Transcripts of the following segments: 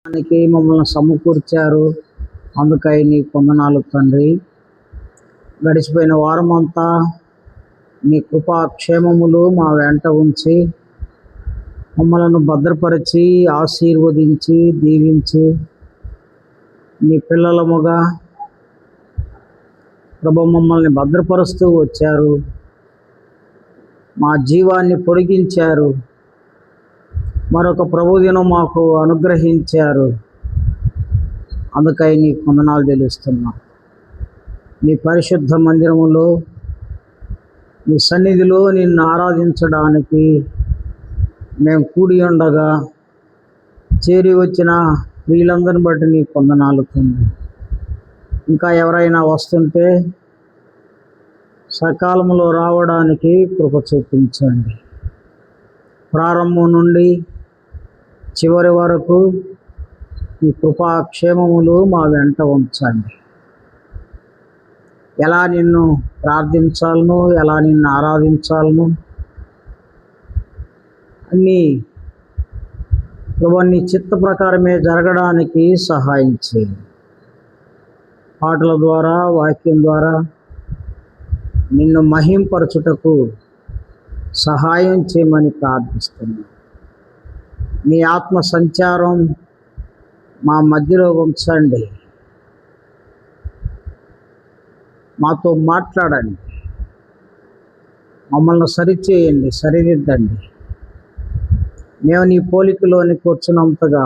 మమ్మల్ని సమకూర్చారు. అందుకై నీ వందనాలు తండ్రి. గడిచిపోయిన వారం అంతా నీ కృపా క్షేమములు మా వెంట ఉంచి మమ్మలను భద్రపరిచి ఆశీర్వదించి దీవించి నీ పిల్లలముగా ప్రభు మమ్మల్ని భద్రపరుస్తూ వచ్చారు. మా జీవాన్ని పొడిగించారు. మరొక ప్రభుదినం మాకు అనుగ్రహించారు. అందుకై నీ వందనాలు చెల్లిస్తున్నాం. నీ పరిశుద్ధ మందిరములో నీ సన్నిధిలో నిన్ను ఆరాధించడానికి మేము కూడి ఉండగా చేరి వచ్చిన వీళ్ళందరిని బట్టి నీ వందనాలు తండ్రి. ఇంకా ఎవరైనా వస్తుంటే సకాలంలో రావడానికి కృప చూపించండి. ప్రారంభం నుండి చివరి వరకు ఈ కృపాక్షేమములు మా వెంట ఉంచండి. ఎలా నిన్ను ప్రార్థించాలను, ఎలా నిన్ను ఆరాధించాలను అన్నీ నీ చిత్త ప్రకారమే జరగడానికి సహాయం చేయండి. పాటల ద్వారా, వాక్యం ద్వారా నిన్ను మహింపరచుటకు సహాయం చేయమని ప్రార్థిస్తున్నాను. నీ ఆత్మ సంచారం మా మధ్యలో ఉంచండి. మాతో మాట్లాడండి. మమ్మల్ని సరిచేయండి, సరిదిద్దండి. మేము నీ పోలికలోని కూర్చున్నంతగా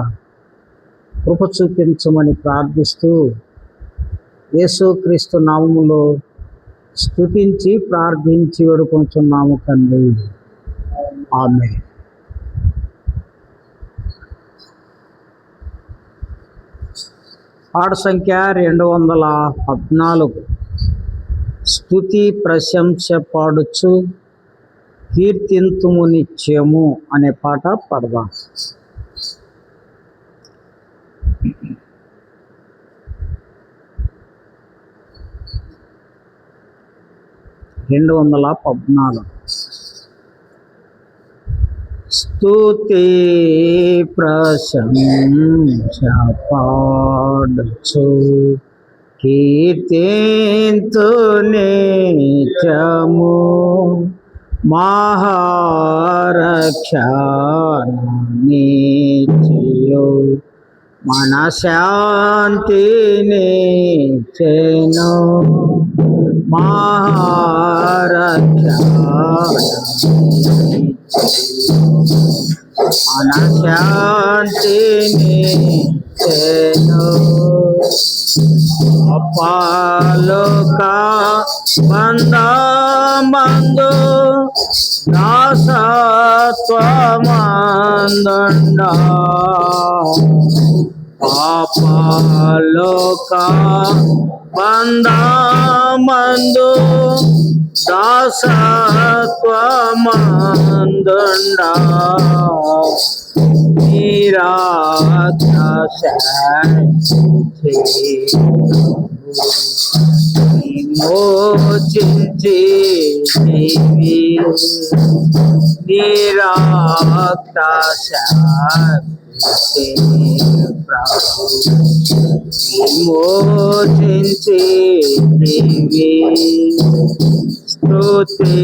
కృప చూపించమని ప్రార్థిస్తూ యేసుక్రీస్తు నామములో స్తుతించి ప్రార్థించి వేడుకొంచున్నాము తండ్రి. ఆమేన్. పాట సంఖ్య 214. స్తుతి ప్రశంస పాడుచు కీర్తింతుము నిత్యము అనే పాట పాడదాం. 214. స్తుతి ప్రశంస పాడుచు కీర్తింతు నిత్యము మహారక్షణ నిత్యు మనశాంతిని చెను మనశాంతిని చెను అపాలోక బంధమందు దాసత్వమందుండ పాపలోక బంధమందు దాసత్వమందుండ విమోచించి నిరాక్త విమోచించి స్తుతి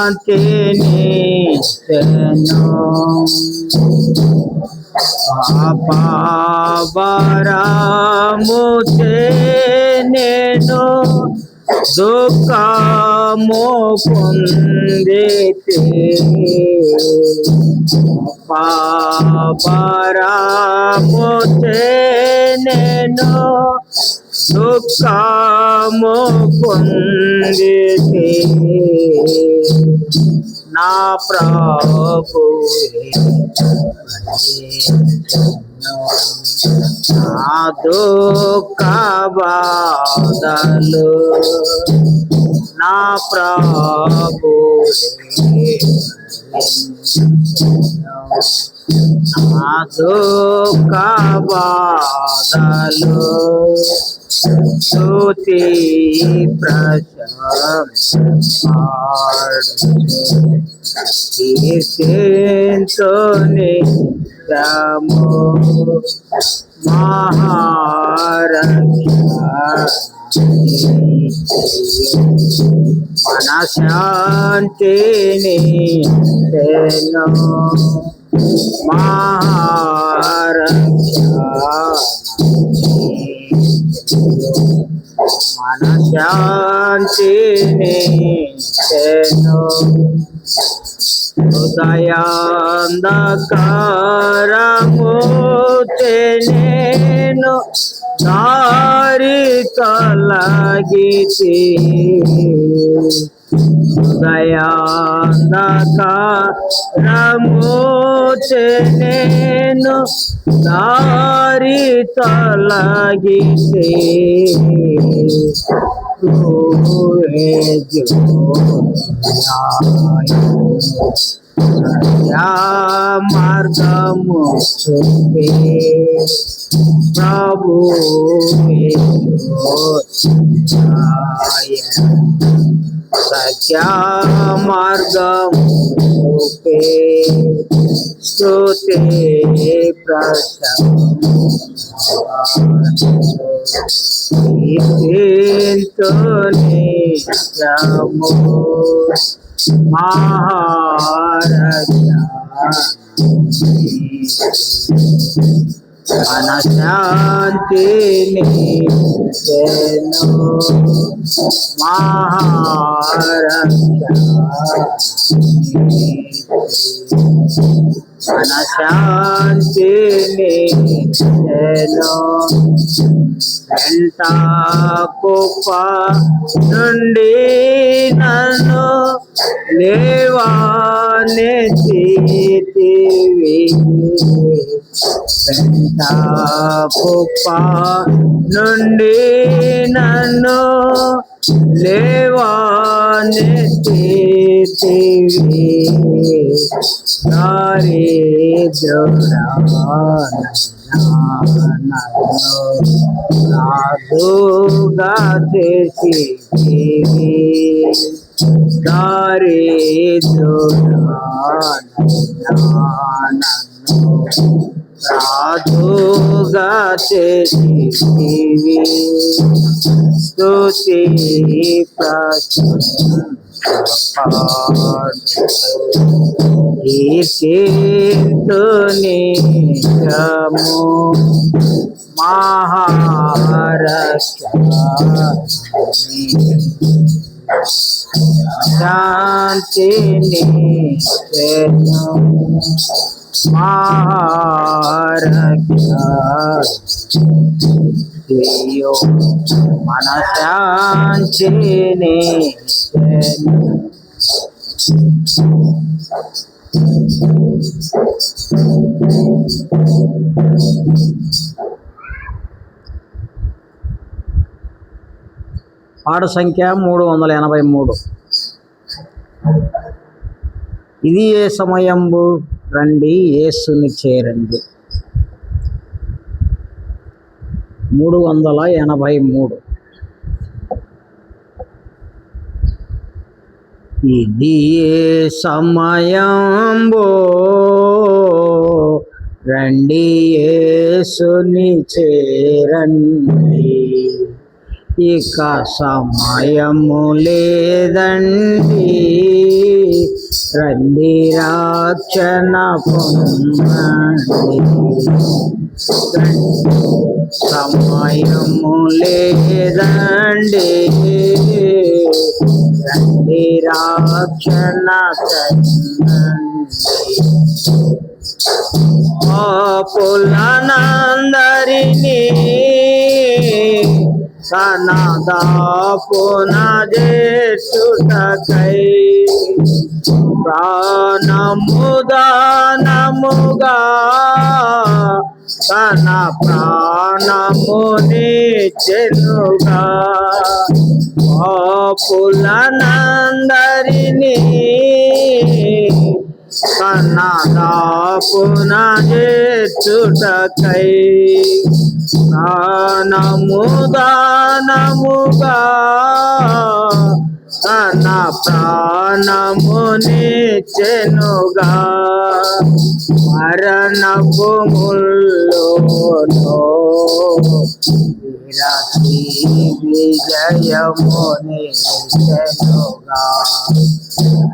మనశాంతిని చెను పాపవరముచే నేను దుఃఖము పొందితే పాపవరముచే నేను దుఃఖము పొందితే నా ప్రభువే నా దుఃఖ బాధలు నా ప్రభువే నా దుఃఖ బాధలు స్తుతి కీర్తింతు నిత్యము మనశాంతిని తెను మనశాంతిని తెను హృదయాంధకారము నేను దారి తొలగితి హృదయాంధకారము నేను దారి తొలగితి మార్గము చూపే ప్రభు సత్య మార్గము చూపే స్తుతి నిత్యము మనశాంతిని తెను మనశాంతిని తెను వెంట కుప్ప నుండి నన్ను లేవనెత్తితివి వెంట కుప్ప నుండి నన్ను లేవనెత్తితివి నాదుగా చేసితివి రాదుగా చేసితివి స్తుతి కీర్తింతు నిత్యము శాంతిని తెను మనశాంతిని తెను పాట సంఖ్య 383. ఇది ఏ సమయంబు రండి యేసుని చేరండి. 383. ఇది ఏ సమయంబు రండి యేసుని చేరండి. ఇక సమయము లేదండి రండి రక్షణ పొందండి. సమయము లేదండి రండి రక్షణ పొందండి. పాపులనందరినీ సనదాపునజేసుటకై ప్రాణముదానముగా తన ప్రాణమునిచ్చెనుగా. పాపులనందరినీ కన్నదాపున చేర్చుటకై ప్రాణము దానముగా తన ప్రాణమునిచ్చెనుగా మరణపు ముల్లులో విరచి విజయమునిచ్చెనుగా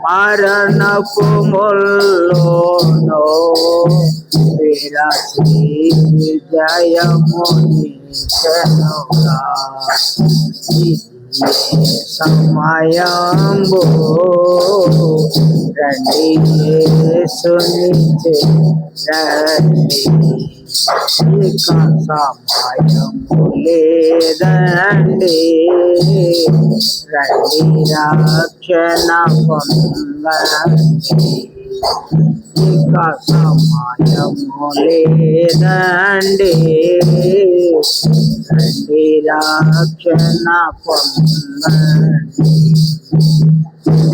మరణపు ముల్లులో విరచి విజయమునిచ్చెనుగా సమయంబు రండి యేసునిచే రండి ఇక సమయము లేదండి రండి రక్షణ పొందండి ఇక సమయము లేదండి రండి రక్షణ పొందండి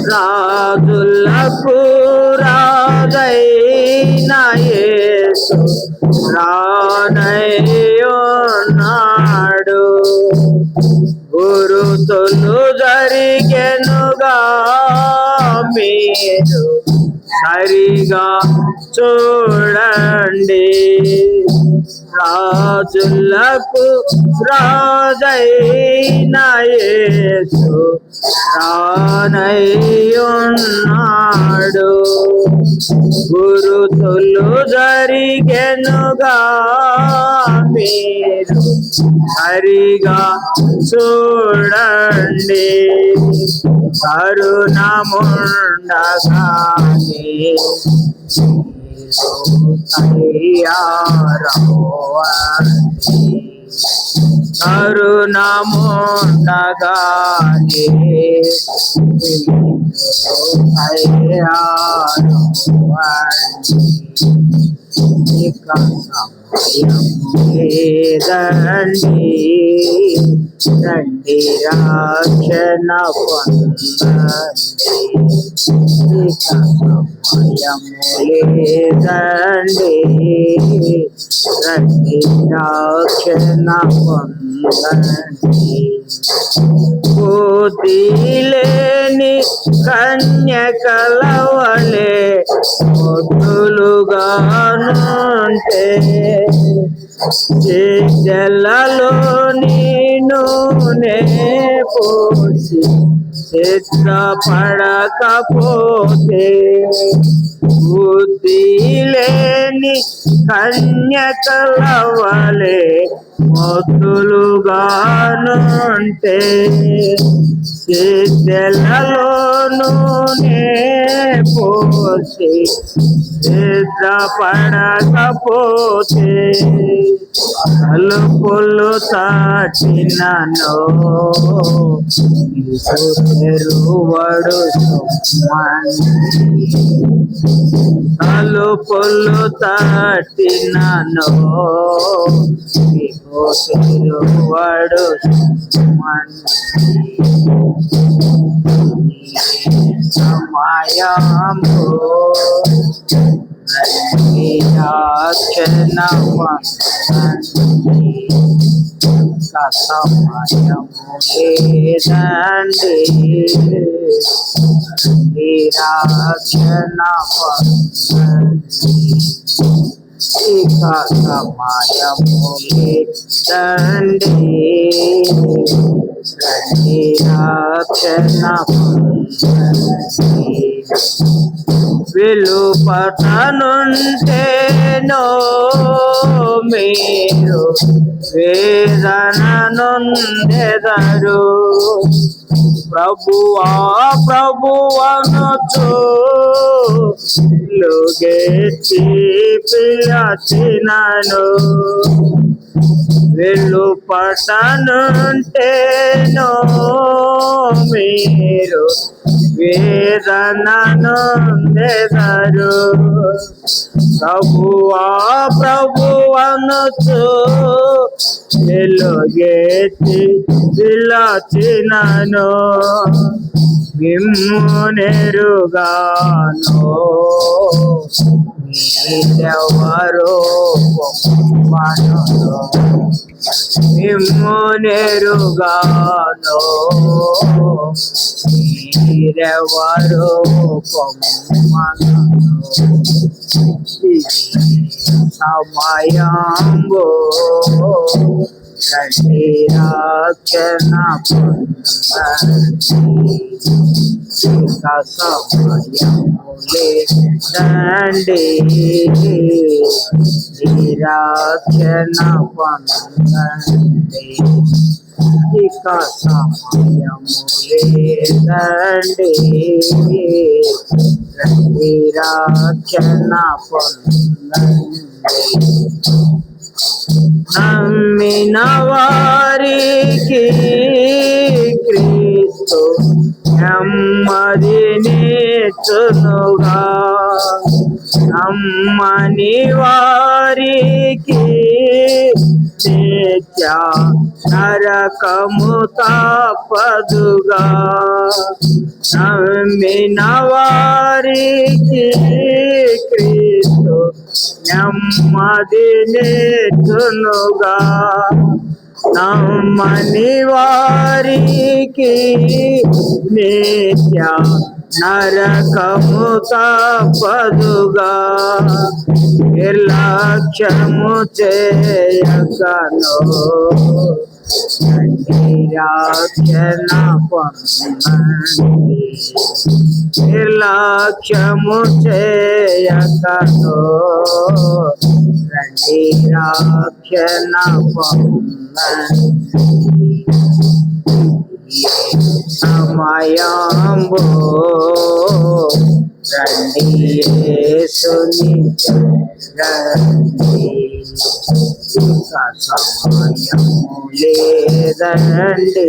రాజులకు రాజైన యేసు రానయ్యున్నాడు గురుతులు జరిగెనుగా మీరు సరిగా చూడండి రాజులకు రాజైన యేసు రానయ్యున్నాడు గురుతులు జరిగెనుగా మీరు సరిగా చూడండి కరుణముండగానే తయారవ్వండి కరుణముండగానే తయారవ్వండి ఇక సమయం లేదండి రండి రక్షణ పొందండి ఇక సమయం లేదండి రండి రక్షణ పొందండి బుద్ధి లేని కన్యకలవలే మొద్దులుగానుంటే జల్లలో నూనె పోసి సిద్ధపడకపోతే బుద్ధి లేని కన్యకలవలే మొద్దులుగానుంటే సిద్ధలలో నూనె పోసి సిద్ధపడకపోతే తలుపులు తట్టినను తెరువడు తలుపులు తట్టినను తెరువడు సమయము రక్షణ పొందండి సమయము లేదండి రక్షణ పొందండి ఇక సమయము లేదండి రక్షణ పొందండి విలుపటనుంటేనో మీరు వేదన నొందెదరు ప్రభువా ప్రభువనుచు లోగెత్తి పిలచినను విలుపటనుంటేనో మీరు వేదన నొందెదరు ప్రభువా ప్రభువనుచు వెలుగెత్తి పిలచినను మిమ్మునెరుగాను మీరెవరో పొమ్మనెను. మిమ్మునెరుగాను మీరెవరో పొమ్మనెను. సమయంబు రండి రక్షణ సమయములే రండి రక్షణ పొందండి. ఇక సమయములే రండి రండి రక్షణ పొందండి. నమ్మిన వారికి క్రీస్తు నెమ్మదినిచ్చునుగా. నమ్మని వారికి నిత్య నరకము తప్పదుగా. నమ్మిన వారికి క్రీస్తు నెమ్మదినిచ్చునుగా. నమ్మని వారికి నిత్య నరకము తప్పదుగా. నిర్లక్ష్యము చేయకను రండి రక్షణ పొందండి. నిర్లక్ష్యము చేయకను రండి రక్షణ పొందండి. సమయంబు రండి యేసుని రండి. ఇక సమయములే రండి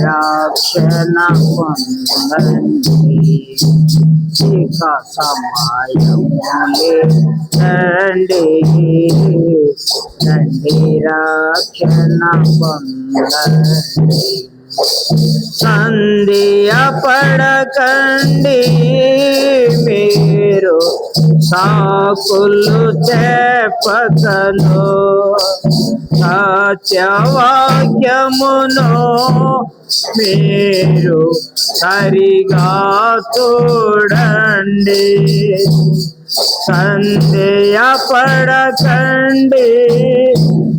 రక్షణ పొందండి. ఇక సమయములే రండి రండి రక్షణ పొందండి. సంధియ పడకండి మీరు సాకులు చెప్పకను. సత్యవాక్యమును మీరు సరిగా చూడండి. సందేయ పడకండి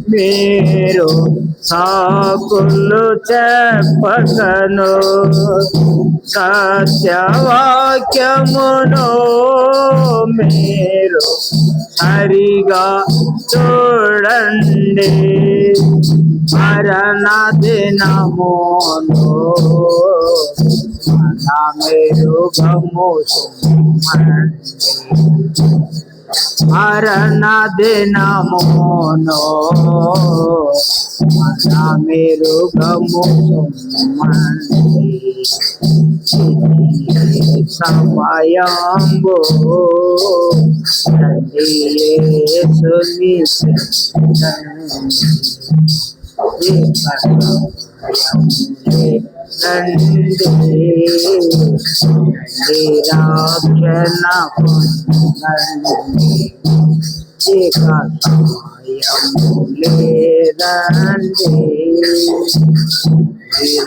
మీరు సాకులు చెప్పకను. సత్యవాక్యమును మీరు సరిగా చూడండి. మరణ దినమును మన మెరుగము సుమండి. మరణ దినమును మన మెరుగము సుమండి. సమయంబు రండి యేసుని రండి రక్షణ పొందండి. ఇక సమయములే రండి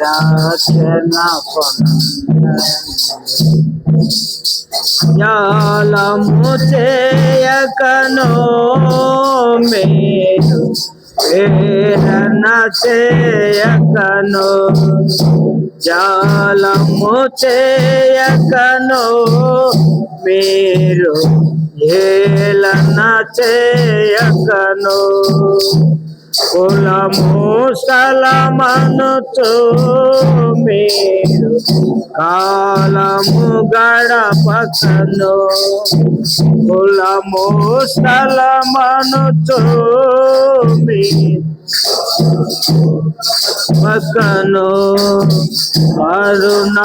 రక్షణ పొందండి. జాలము చేయకను మీరు ప్రేరణ చేయకను. జాలము చేయకను మీరు ఏలన చేయకను. కులము స్థలమనుచు మీరు కాలము గడపకను. కులము స్థలమనుచు మీరు పక్కను. కరుణముండగానే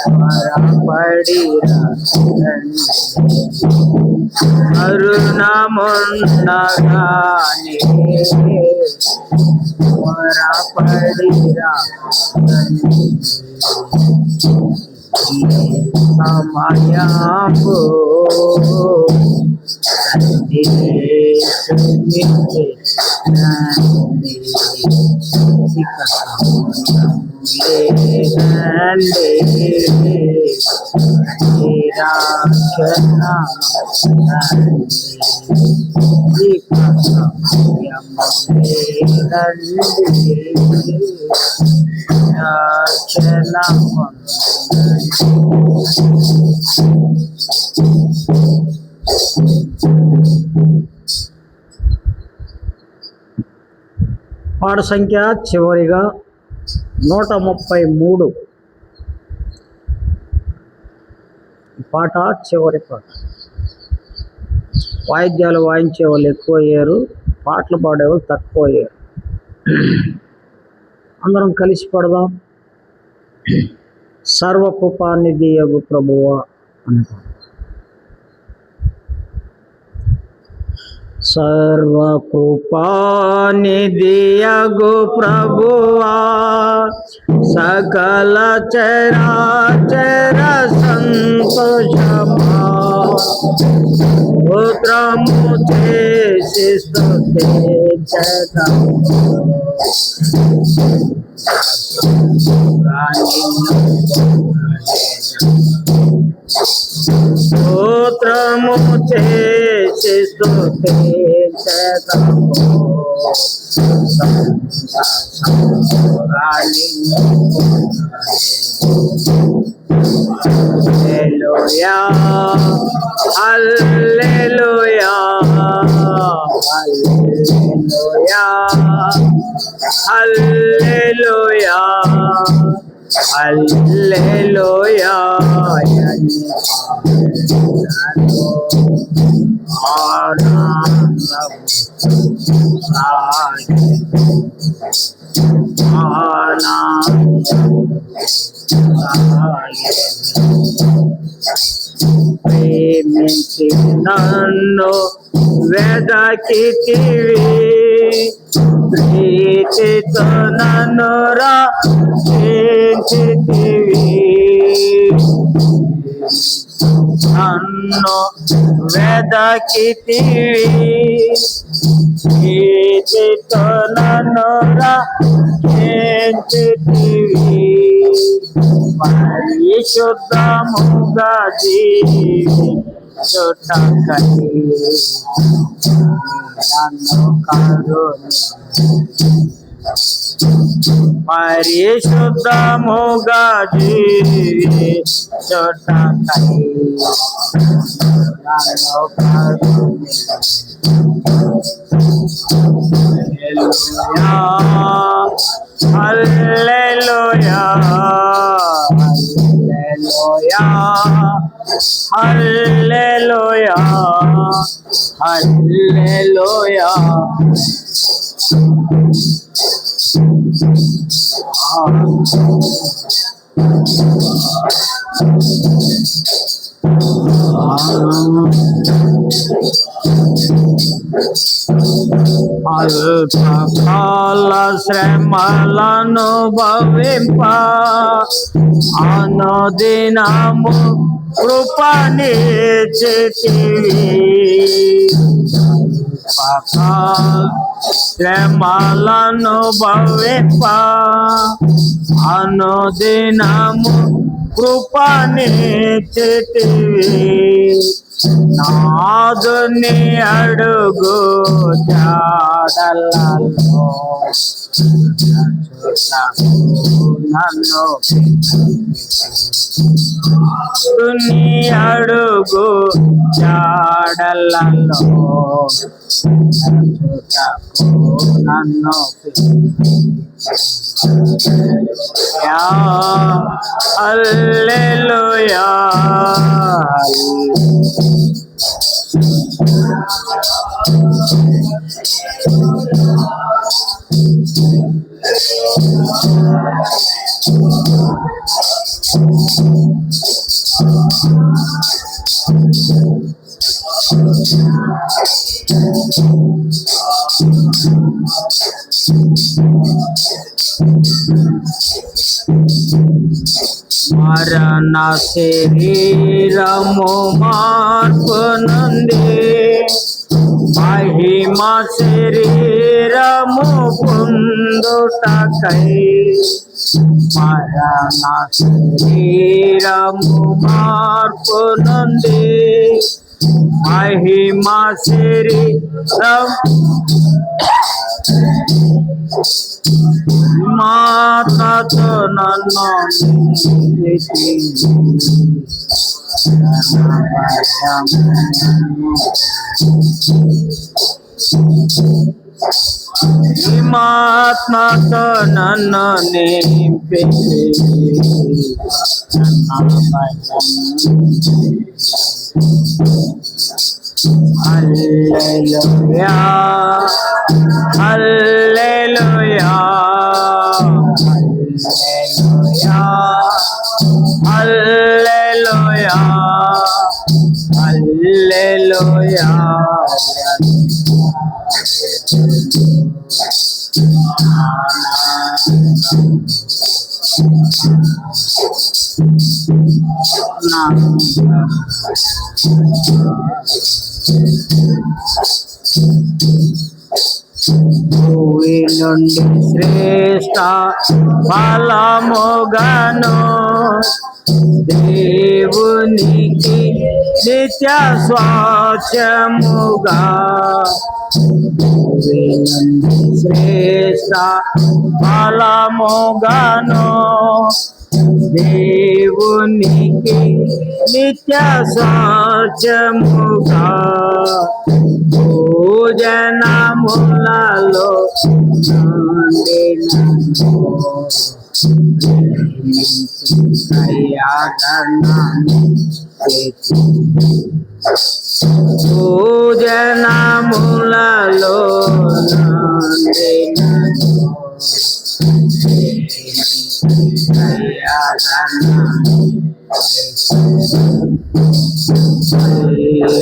పరపడి కరుణముండగానే త్వరపడిరా సమయము పాట సంఖ్య చివరిగా 133. పాట చివరి పాట. వాయిద్యాలు వాయించే వాళ్ళు ఎక్కువ అయ్యారు, పాటలు పాడేవాళ్ళు తక్కువ అయ్యారు. అందరం కలిసి పడదాం. సర్వకృపానిధియగు ప్రభువా అని. సర్వకృపానిధియగు ప్రభువా సకల చరాచర సంతోషమా స్తోత్రము చేసి స్తుతించెదము స్తోత్రము చేసి స్తుతించెదము హల్లెలూయా హల్లెలూయా హల్లెలూయా హల్లెలూయా హల్లెలూయా ప్రేమించి నన్ను వెదకితివి ప్రీతితో నన్ను రక్షించితివి నన్ను వెదకితివి ప్రీతితో నన్ను రక్షించితివి పరిశుద్ధముగా జీవించుటకై నన్ను కరుణించు పరిశుద్ధముగా జీవించుటకై నన్ను కరుణించు హల్లెలూయా హల్లెలూయా హల్లెలూయా హల్లెలూయా అల్పకాల శ్రమలను భవింప అనుదినము కృపనిచ్చితివి అల్పకాల శ్రమలను భవింప అనుదినము కృపనిచ్చితివి నాదుని అడుగు జాడలలో నన్ను నీ అడుగు జాడలలో నన్ను హల్లెలూయా నా శరీరము మార్పు నుండి మహిమ శరీరము పొందుటకై మరణ శరీరము మార్పు నుండి మహిమ శరీరం మాతతో నన్ను మాత్మతో నన్ను నింపి హల్లెలూయా హల్లెలూయా హల్లెలూయా హల్లెలూయా భూమి నుండి శ్రేష్ట ఫలముగాను దేవునికి నిత్య స్వాస్థ్యముగా భూమి నుండి శ్రేష్ట ఫలముగాను దేవునికి నిత్య స్వాస్థ్యముగా భోజనములలో నుండి భోజనములలో నుండి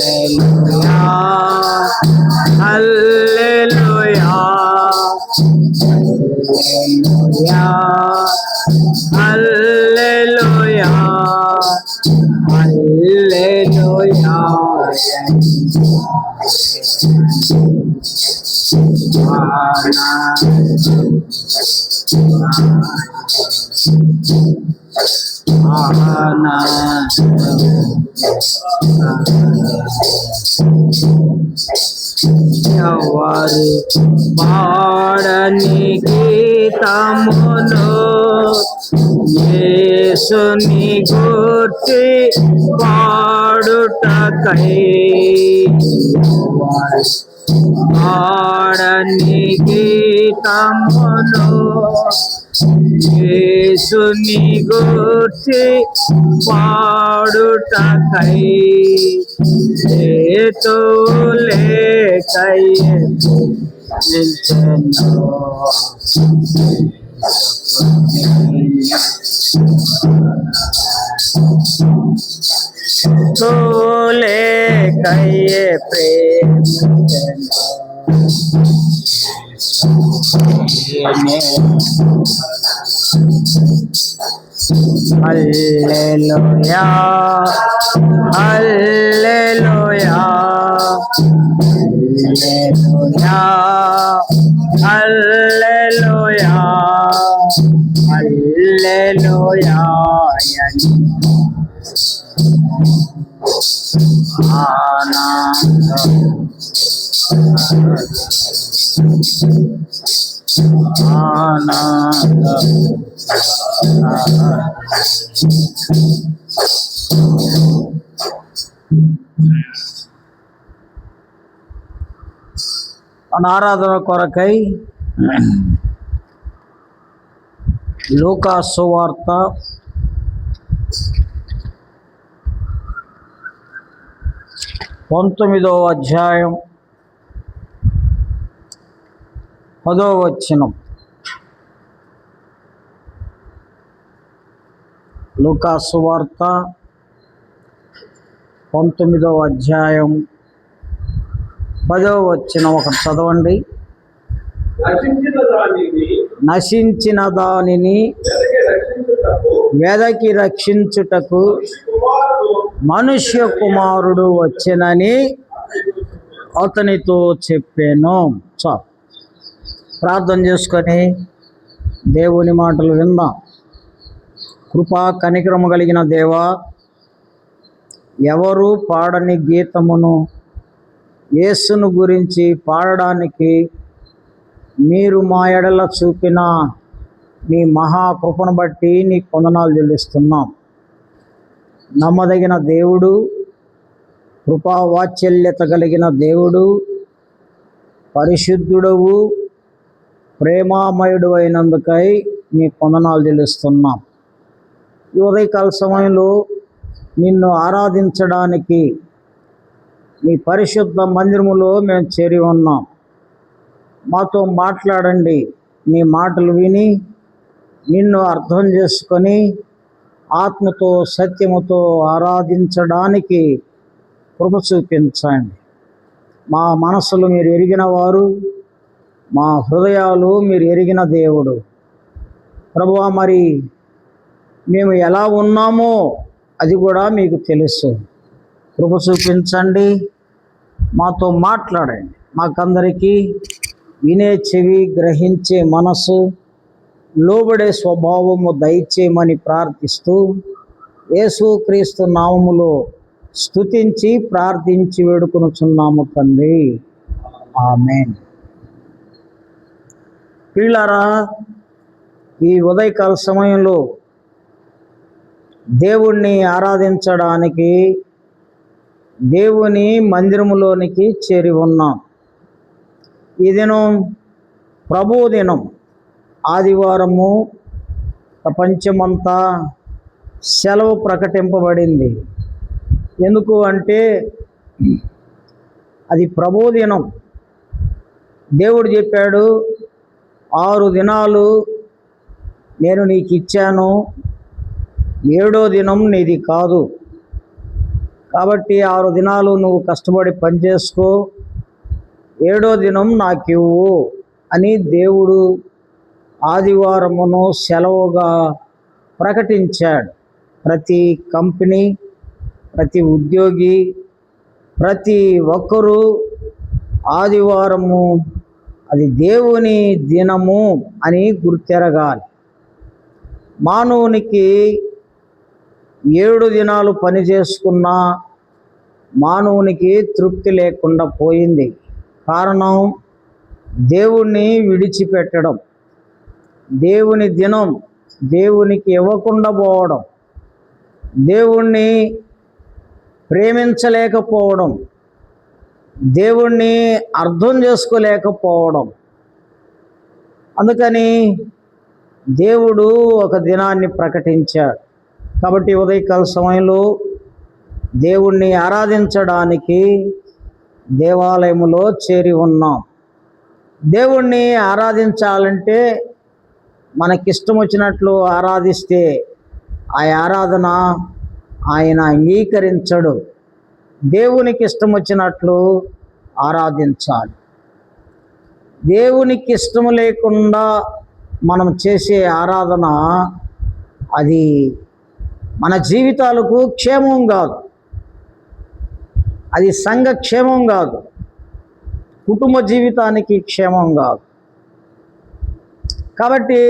హల్లెలూయా హల్లెలూయా హల్లెలూయా ఎవరు పాడని గీతమును యేసుని గూర్చి పాడుటకై పాడని గీతమును యేసుని గూర్చి పాడుటకై హేతులేకై నిల్చెను తోలేకై ప్రేమించెను హల్లెలూయా హల్లెలూయా హల్లెలూయా హల్లెలూయా ఆరాధన కొరకై లూకా సువార్త 19వ అధ్యాయం 10వ వచనం. లూకా సువార్త 19వ అధ్యాయం 10వ వచనం ఒకటి చదవండి. నశించిన దానిని వెదకి రక్షించుటకు మనుష్య కుమారుడు వచ్చెనని అతనితో చెప్పాను. ప్రార్థన చేసుకొని దేవుని మాటలు విందాం. కృపా కనికరము కలిగిన దేవా, ఎవరు పాడని గీతమును యేసును గురించి పాడడానికి మీరు మా ఎడల చూపిన నీ మహాకృపను బట్టి నీ వందనాలు చెల్లిస్తున్నాం. నమ్మదగిన దేవుడు, కృపావాత్సల్యత కలిగిన దేవుడు, పరిశుద్ధుడవు, ప్రేమామయుడు అయినందుకై నీ వందనాలు చెల్లిస్తున్నాం. ఈ ఉదయకాల సమయంలో నిన్ను ఆరాధించడానికి నీ పరిశుద్ధ మందిరములో మేము చేరి ఉన్నాం. మాతో మాట్లాడండి. నీ మాటలు విని నిన్ను అర్థం చేసుకొని ఆత్మతో సత్యముతో ఆరాధించడానికి కృప చూపించండి. మా మనసులు మీరు ఎరిగిన వారు, మా హృదయాలు మీరు ఎరిగిన దేవుడు. ప్రభువా, మరి మేము ఎలా ఉన్నామో అది కూడా మీకు తెలుసు. కృప చూపించండి, మాతో మాట్లాడండి. మాకందరికీ వినే చెవి, గ్రహించే మనసు, లోబడే స్వభావము దయచేయమని ప్రార్థిస్తూ యేసుక్రీస్తు నామములో స్తుతించి ప్రార్థించి వేడుకొనుచున్నాము తండ్రి, ఆమేన్. ప్రియులారా, ఈ ఉదయకాల సమయంలో దేవుణ్ణి ఆరాధించడానికి దేవుని మందిరములోనికి చేరి ఉన్నాం. ఈ దినం ప్రభు దినం, ఆదివారము. ప్రపంచమంతా సెలవు ప్రకటింపబడింది. ఎందుకు అంటే అది ప్రభు దినం. దేవుడు చెప్పాడు, 6 దినాలు నేను నీకు ఇచ్చాను, 7వ దినం నీది కాదు. కాబట్టి 6 దినాలు నువ్వు కష్టపడి పనిచేసుకో, 7వ దినం నాకు ఇవ్వు అని దేవుడు ఆదివారమును సెలవుగా ప్రకటించాడు. ప్రతి కంపెనీ, ప్రతి ఉద్యోగి, ప్రతి ఒక్కరూ ఆదివారము అది దేవుని దినము అని గుర్తెరగాలి. మానవునికి 7 దినాలు పని చేసుకున్నా మానవునికి తృప్తి లేకుండా పోయింది. కారణం దేవుణ్ణి విడిచిపెట్టడం, దేవుని దినం దేవునికి ఇవ్వకుండా పోవడం, దేవుణ్ణి ప్రేమించలేకపోవడం, దేవుణ్ణి అర్థం చేసుకోలేకపోవడం. అందుకని దేవుడు ఒక దినాన్ని ప్రకటించాడు. కాబట్టి ఉదయకాల సమయంలో దేవుణ్ణి ఆరాధించడానికి దేవాలయములో చేరి ఉన్నాం. దేవుణ్ణి ఆరాధించాలంటే మనకిష్టం వచ్చినట్లు ఆరాధిస్తే ఆ ఆరాధన ఆయన అంగీకరించడు. దేవునికి ఇష్టం వచ్చినట్లు ఆరాధించాలి. దేవునికి ఇష్టం లేకుండా మనం చేసే ఆరాధన అది మన జీవితాలకు క్షేమం కాదు, అది సంఘ క్షేమం కాదు, కుటుంబ జీవితానికి క్షేమం కాదు. కాబట్టి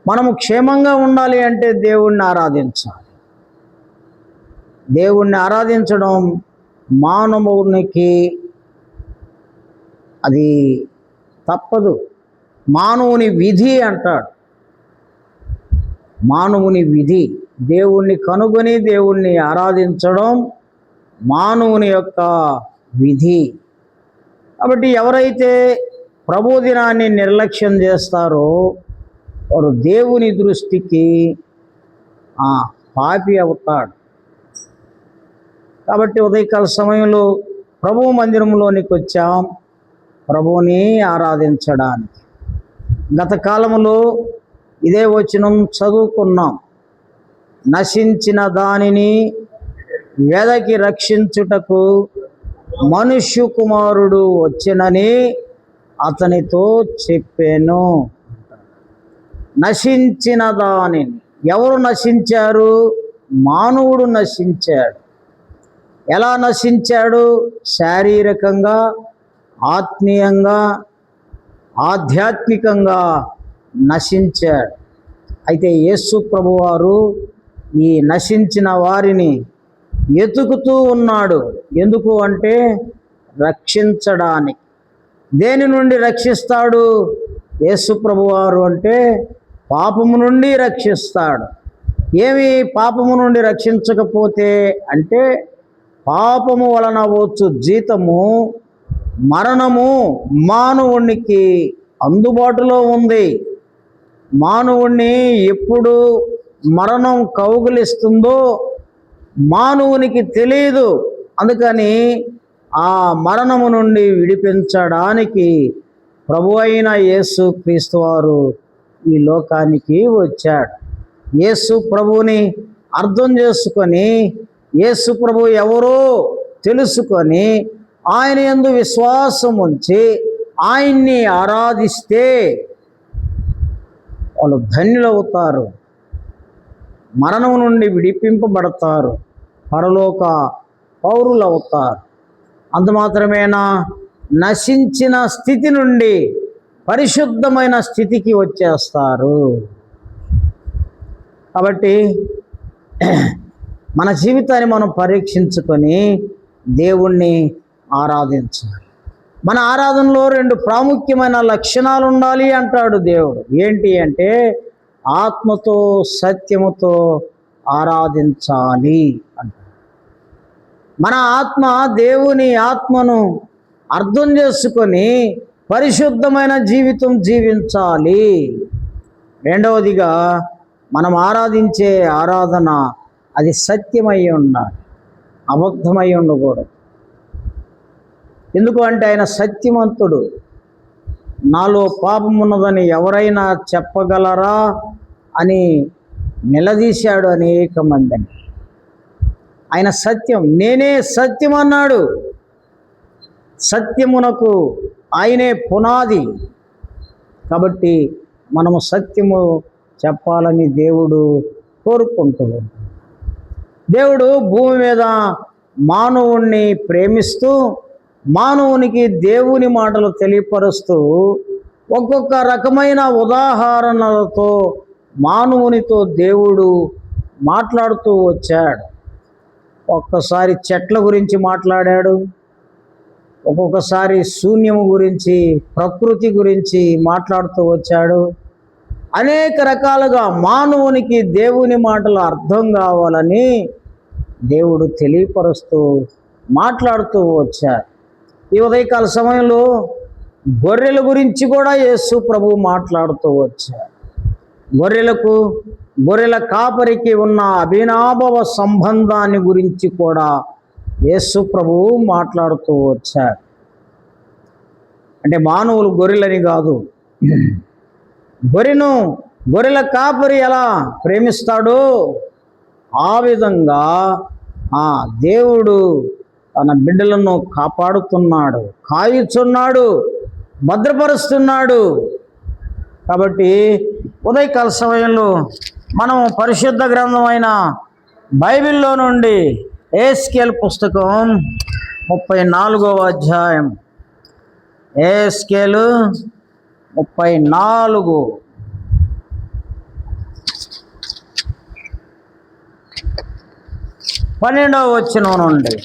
మనము క్షేమంగా ఉండాలి అంటే దేవుణ్ణి ఆరాధించాలి. దేవుణ్ణి ఆరాధించడం మానవునికి అది తప్పదు. మానవుని విధి అంటాడు. మానవుని విధి. దేవుణ్ణి కనుగొని దేవుణ్ణి ఆరాధించడం మానవుని యొక్క విధి. కాబట్టి ఎవరైతే ప్రభు దినాన్ని నిర్లక్ష్యం చేస్తారో వారు దేవుని దృష్టికి పాపి అవుతాడు. కాబట్టి ఉదయకాల సమయంలో ప్రభు మందిరంలోనికి వచ్చాం ప్రభువుని ఆరాధించడానికి. గత కాలంలో ఇదే వచనం చదువుకున్నాం. నశించిన దానిని వెదకి రక్షించుటకు మనుష్య కుమారుడు వచ్చెనని అతనితో చెప్పాను. నశించిన దానిని. ఎవరు నశించారు? మానవుడు నశించాడు. ఎలా నశించాడు? శారీరకంగా, ఆత్మీయంగా, ఆధ్యాత్మికంగా నశించాడు. అయితే యేసు ప్రభువారు ఈ నశించిన వారిని వెతుకుతూ ఉన్నాడు. ఎందుకు అంటే రక్షించడానికి. దేని నుండి రక్షిస్తాడు యేసు ప్రభువారు అంటే? పాపము నుండి రక్షిస్తాడు. ఏమి పాపము నుండి రక్షించకపోతే అంటే పాపము వలన వచ్చు జీతము మరణము మానవునికి అందుబాటులో ఉంది. మానవుణ్ణి ఎప్పుడు మరణం కౌగిలిస్తుందో మానవునికి తెలియదు. అందుకని ఆ మరణము నుండి విడిపించడానికి ప్రభు అయిన యేసు క్రీస్తు వారు ఈ లోకానికి వచ్చాడు. యేసు ప్రభువుని అర్థం చేసుకొని, యేసు ప్రభు ఎవరో తెలుసుకొని, ఆయన యందు విశ్వాసం ఉంచి ఆయన్ని ఆరాధిస్తే వాళ్ళు ధన్యులవుతారు, మరణం నుండి విడిపింపబడతారు, పరలోక పౌరులవుతారు. అంత మాత్రమేనా? నశించిన స్థితి నుండి పరిశుద్ధమైన స్థితికి వచ్చేస్తారు. కాబట్టి మన జీవితాన్ని మనం పరీక్షించుకొని దేవుణ్ణి ఆరాధించాలి. మన ఆరాధనలో 2 ప్రాముఖ్యమైన లక్షణాలు ఉండాలి అంటాడు దేవుడు. ఏంటి అంటే ఆత్మతో సత్యముతో ఆరాధించాలి అంటాడు. మన ఆత్మ దేవుని ఆత్మను అర్థం చేసుకొని పరిశుద్ధమైన జీవితం జీవించాలి. రెండవదిగా మనం ఆరాధించే ఆరాధన అది సత్యమై ఉండాలి, అబద్ధమై ఉండకూడదు. ఎందుకు అంటే ఆయన సత్యవంతుడు. నాలో పాపం ఉన్నదని ఎవరైనా చెప్పగలరా అని నిలదీశాడు అనేక మందిని. ఆయన సత్యం, నేనే సత్యం అన్నాడు. సత్యమునకు ఆయనే పునాది. కాబట్టి మనము సత్యము చెప్పాలని దేవుడు కోరుకుంటున్నాడు. దేవుడు భూమి మీద మానవుణ్ణి ప్రేమిస్తూ మానవునికి దేవుని మాటలు తెలియపరుస్తూ ఒక్కొక్క రకమైన ఉదాహరణలతో మానవునితో దేవుడు మాట్లాడుతూ వచ్చాడు. ఒక్కసారి చెట్ల గురించి మాట్లాడాడు, ఒక్కొక్కసారి శూన్యము గురించి, ప్రకృతి గురించి మాట్లాడుతూ వచ్చాడు. అనేక రకాలుగా మానవునికి దేవుని మాటలు అర్థం కావాలని దేవుడు తెలియపరుస్తూ మాట్లాడుతూ వచ్చాడు. ఈ ఉదయకాల సమయంలో గొర్రెల గురించి కూడా యేసు ప్రభు మాట్లాడుతూ వచ్చాడు. గొర్రెల కాపరికి ఉన్న అభినాభవ సంబంధాన్ని గురించి కూడా యేసు ప్రభువు మాట్లాడుతూ వచ్చాడు. అంటే మానవులు గొర్రెలని కాదు, గొర్రెల కాపరి ఎలా ప్రేమిస్తాడో ఆ విధంగా దేవుడు తన బిడ్డలను కాపాడుతున్నాడు, కాయుచున్నాడు, భద్రపరుస్తున్నాడు. కాబట్టి ఉదయకాల సమయంలో మనం పరిశుద్ధ గ్రంథమైన బైబిల్లో నుండి ఎహెజ్కేలు పుస్తకం 34వ అధ్యాయం, ఎహెజ్కేలు 34 12వ వచనం నుండి.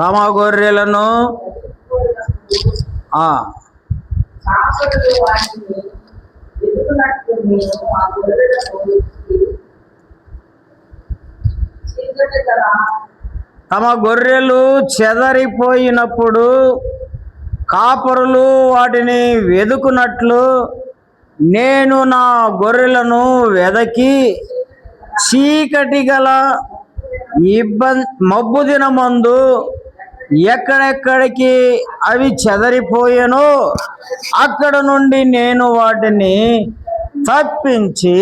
తమ గొర్రెలను తమ గొర్రెలు చెదరిపోయినప్పుడు కాపరులు వాటిని వెదుకున్నట్లు నేను నా గొర్రెలను వెదకి చీకటి గల మబ్బు దినమందు ఎక్కడెక్కడికి అవి చెదరిపోయానో అక్కడ నుండి నేను వాటిని తప్పించి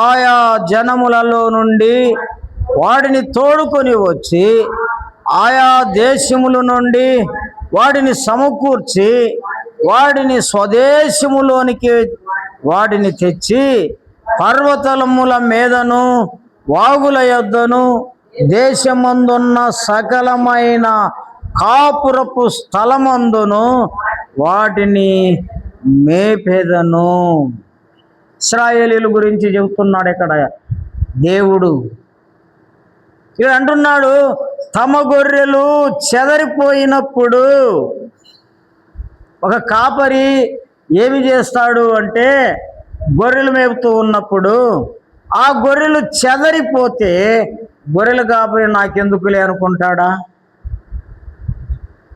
ఆయా జనములలో నుండి వాటిని తోడుకొని వచ్చి ఆయా దేశముల నుండి వాడిని సమకూర్చి వాడిని స్వదేశములోనికి వాడిని తెచ్చి పర్వతముల మీదను వాగుల యొద్దను దేశమందున్న సకలమైన కాపురపు స్థలమందును వాటిని మేపెదను. ఇశ్రాయేలీయుల గురించి చెబుతున్నాడు ఇక్కడ దేవుడు. ఇక్కడ అంటున్నాడు, తమ గొర్రెలు చెదరిపోయినప్పుడు ఒక కాపరి ఏమి చేస్తాడు అంటే, గొర్రెలు మేపుతూ ఉన్నప్పుడు ఆ గొర్రెలు చెదరిపోతే గొర్రెల కాపరి నాకెందుకులే అనుకుంటాడా?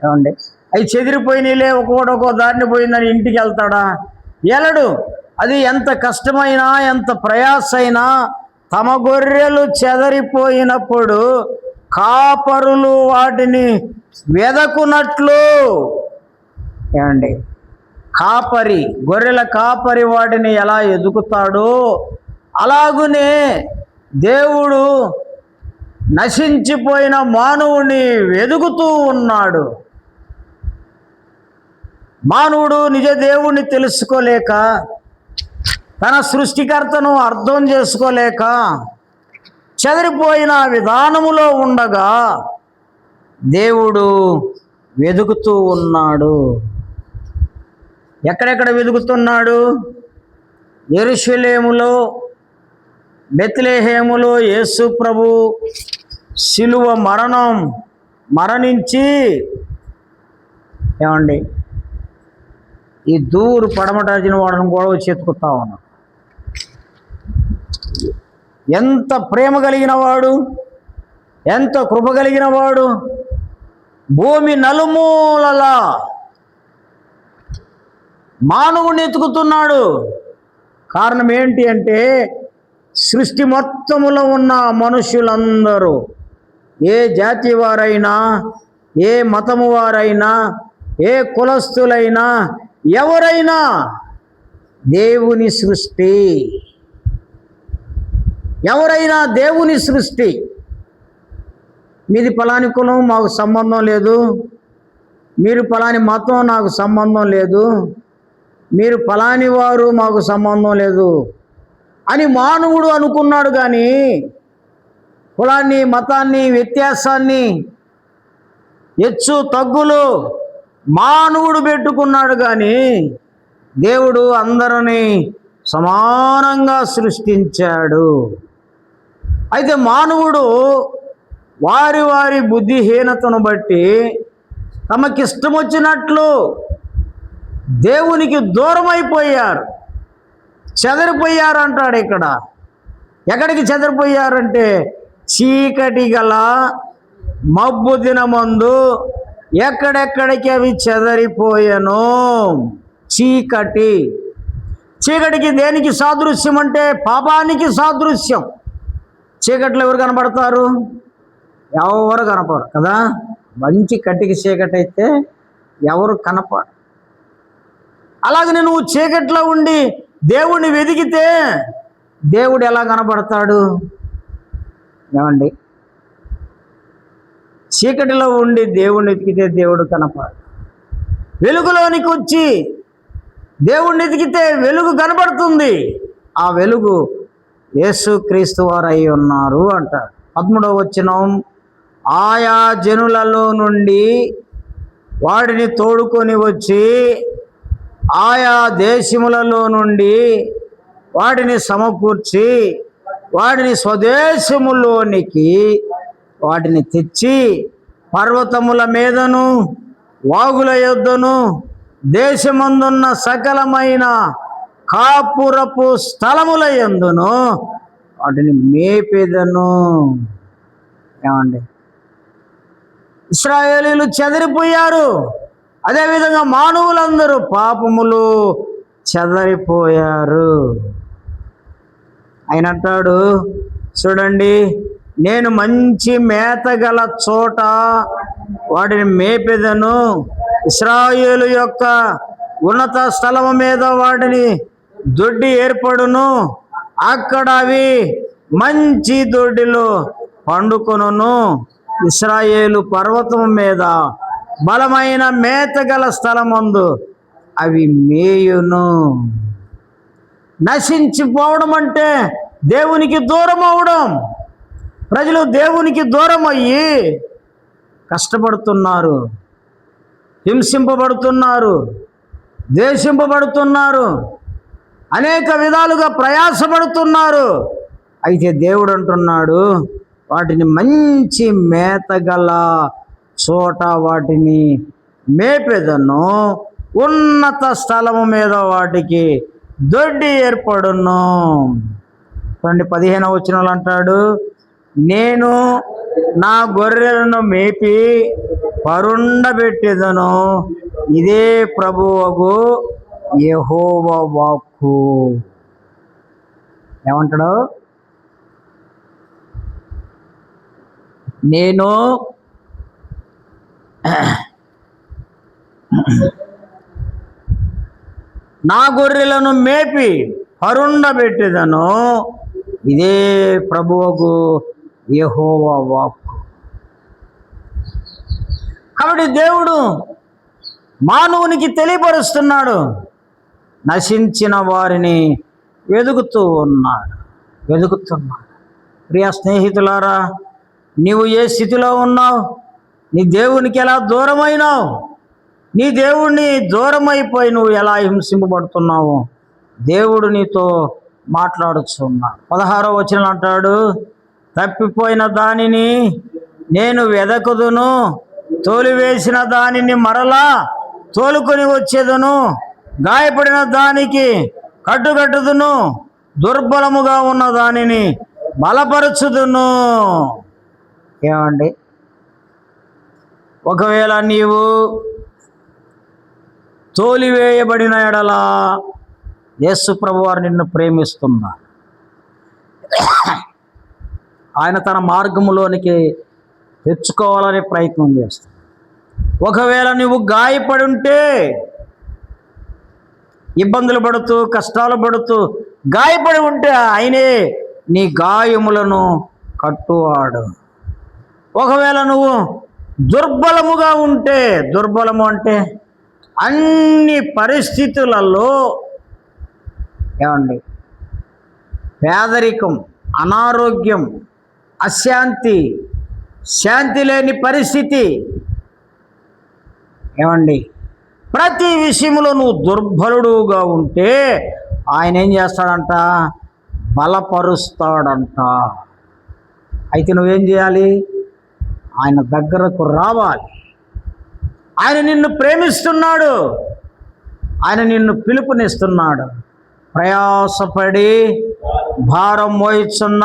ఏమండి, అవి చెదిరిపోయినలే ఒక్కొక్క దారిని పోయిందని ఇంటికి వెళ్తాడా? వెళ్ళడు. అది ఎంత కష్టమైనా ఎంత ప్రయాసైనా తమ గొర్రెలు చెదరిపోయినప్పుడు కాపరులు వాటిని వెదకునట్లు, ఏమండి, కాపరి గొర్రెల కాపరి వాటిని ఎలా ఎదుగుతాడో అలాగునే దేవుడు నశించిపోయిన మానవుని వెదుగుతూ ఉన్నాడు. మానవుడు నిజ దేవుణ్ణి తెలుసుకోలేక, తన సృష్టికర్తను అర్థం చేసుకోలేక చెదిరిపోయిన విధానములో ఉండగా దేవుడు వెదుగుతూ ఉన్నాడు. ఎక్కడెక్కడ వెదుగుతున్నాడు? యెరూషలేములో, బెత్లెహేములో యేసు ప్రభు శిలువ మరణించి, ఏమండి, ఈ దూరు పడమటార్చిన వాడని కూడా వచ్చి ఎత్తుకుతా ఉన్నాడు. ఎంత ప్రేమ కలిగిన వాడు, ఎంత కృప కలిగిన వాడు, భూమి నలుమూలలా మానవుని ఎత్తుకుతున్నాడు. కారణం ఏంటి అంటే, సృష్టి మొత్తములో ఉన్న మనుషులందరూ, ఏ జాతి వారైనా, ఏ మతము వారైనా, ఏ కులస్తులైనా, ఎవరైనా దేవుని సృష్టి. ఎవరైనా దేవుని సృష్టి. మీది పలాని కులం, మాకు సంబంధం లేదు. మీరు పలాని మతం, నాకు సంబంధం లేదు. మీరు పలాని వారు, మాకు సంబంధం లేదు అని మానవుడు అనుకున్నాడు. కానీ కులాన్ని, మతాన్ని, వ్యత్యాసాన్ని, హెచ్చు తగ్గులు మానవుడు పెట్టుకున్నాడు. కానీ దేవుడు అందరినీ సమానంగా సృష్టించాడు. అయితే మానవుడు వారి వారి బుద్ధిహీనతను బట్టి తమకిష్టం వచ్చినట్లు దేవునికి దూరం అయిపోయారు, చెదరిపోయారు అంటాడు ఇక్కడ. ఎక్కడికి చెదరిపోయారంటే, చీకటి గల మబ్బు దినమందు ఎక్కడెక్కడికి అవి చెదరిపోయాను. చీకటికి దేనికి సాదృశ్యం అంటే పాపానికి సాదృశ్యం. చీకట్లో ఎవరు కనపడతారు? ఎవరు కనపడరు కదా. మంచి కట్టికి చీకటి అయితే ఎవరు కనపడరు. అలాగనే నువ్వు చీకట్లో ఉండి దేవుణ్ణి వెతికితే దేవుడు ఎలా కనపడతాడు? ఏమండి, చీకటిలో ఉండి దేవుణ్ణి వెతికితే దేవుడు కనపడడు. వెలుగులోనికి వచ్చి దేవుణ్ణి వెతికితే వెలుగు కనపడుతుంది. ఆ వెలుగు యేసుక్రీస్తు వారు అయి ఉన్నారు అంటారు. 13వ వచనం, ఆయా జనులలో నుండి వాడిని తోడుకొని వచ్చి ఆయా దేశములలో నుండి వాడిని సమకూర్చి వాడిని స్వదేశములోనికి వాటిని తెచ్చి పర్వతముల మీదను వాగుల యొద్దను దేశమందున్న సకలమైన కాపురపు స్థలముల యందును వాటిని మేపెదను. ఏమండి, ఇశ్రాయేలీయులు చెదరిపోయారు. అదేవిధంగా మానవులందరూ పాపములు చెదరిపోయారు. ఆయన అంటాడు, చూడండి, నేను మంచి మేతగల చోట వాటిని మేపెదను. ఇశ్రాయేలు యొక్క ఉన్నత స్థలము మీద వాటిని దొడ్డి ఏర్పడును. అక్కడ అవి మంచి దొడ్డిలో పండుకొనును. ఇశ్రాయేలు పర్వతం మీద బలమైన మేతగల స్థలమందు అవి మేయును. నశించిపోవడం అంటే దేవునికి దూరం అవడం. ప్రజలు దేవునికి దూరం అయ్యి కష్టపడుతున్నారు, హింసింపబడుతున్నారు, ద్వేషింపబడుతున్నారు, అనేక విధాలుగా ప్రయాసపడుతున్నారు. అయితే దేవుడు అంటున్నాడు, వాటిని మంచి మేతగల చోట వాటిని మేపెదను, ఉన్నత స్థలము మీద వాటికి దొడ్డి ఏర్పడును. 15వ వచనంలో అంటాడు, నేను నా గొర్రెలను మేపి పరుండబెట్టెదను, ఇదే ప్రభువగు యెహోవా వాక్కు. ఏమంటాడు? నేను నా గొర్రెలను మేపి పరుండబెట్టెదను, ఇదే ప్రభువగు యెహోవా వాక్కు. కాబట్టి దేవుడు మానవునికి తెలియపరుస్తున్నాడు, నశించిన వారిని వెతుకుతున్నాడు. ప్రియ స్నేహితులారా, నీవు ఏ స్థితిలో ఉన్నావు? నీ దేవునికి ఎలా దూరమైనావు? నీ దేవుణ్ణి దూరమైపోయి నువ్వు ఎలా హింసింపబడుతున్నావు? దేవుడు నీతో మాట్లాడుతున్నాడు. 16వ వచనం అంటాడు, తప్పిపోయిన దానిని నేను వెదకుదును, తోలివేసిన దానిని మరలా తోలుకొని వచ్చేదను, గాయపడిన దానికి కట్టుకట్టుదును, దుర్బలముగా ఉన్న దానిని బలపరచుదును. ఏమండి, ఒకవేళ నీవు తోలివేయబడిన ఎడల యేసు ప్రభువారు నిన్ను ప్రేమిస్తున్నాడు. ఆయన తన మార్గములోనికి తెచ్చుకోవాలనే ప్రయత్నం చేస్తాడు. ఒకవేళ నువ్వు గాయపడి ఉంటే, ఇబ్బందులు పడుతూ కష్టాలు పడుతూ గాయపడి ఉంటే ఆయనే నీ గాయములను కట్టువాడు. ఒకవేళ నువ్వు దుర్బలముగా ఉంటే, దుర్బలము అంటే అన్ని పరిస్థితులలో ఏమండి, పేదరికం, అనారోగ్యం, అశాంతి, శాంతి లేని పరిస్థితి, ఏమండి, ప్రతి విషయంలో నువ్వు దుర్బలుడుగా ఉంటే ఆయన ఏం చేస్తాడంట? బలపరుస్తాడంట. అయితే నువ్వేం చేయాలి? ఆయన దగ్గరకు రావాలి. ఆయన నిన్ను ప్రేమిస్తున్నాడు, ఆయన నిన్ను పిలుపునిస్తున్నాడు. ప్రయాసపడి భారం మోయిచున్న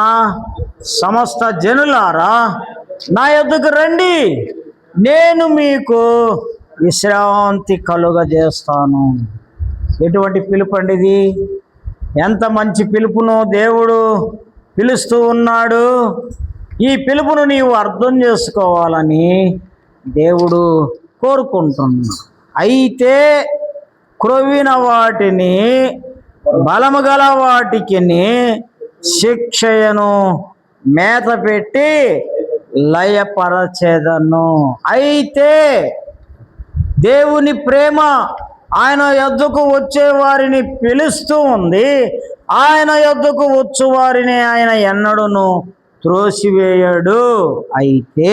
సమస్త జనులారా, నా యొద్దకు రండి, నేను మీకు విశ్రాంతి కలుగజేస్తాను. ఎటువంటి పిలుపు అండి ఇది? ఎంత మంచి పిలుపును దేవుడు పిలుస్తూ ఉన్నాడు. ఈ పిలుపును నీవు అర్థం చేసుకోవాలని దేవుడు కోరుకుంటున్నాడు. అయితే క్రొవ్విన వాటిని, బలము గల వాటికి శిక్షయను మేత పెట్టి లయపరచెదను. అయితే దేవుని ప్రేమ ఆయన యొద్దకు వచ్చే వారిని పిలుస్తూ ఉంది. ఆయన యొద్దకు వచ్చు వారిని ఆయన ఎన్నడూను త్రోసివేయడు. అయితే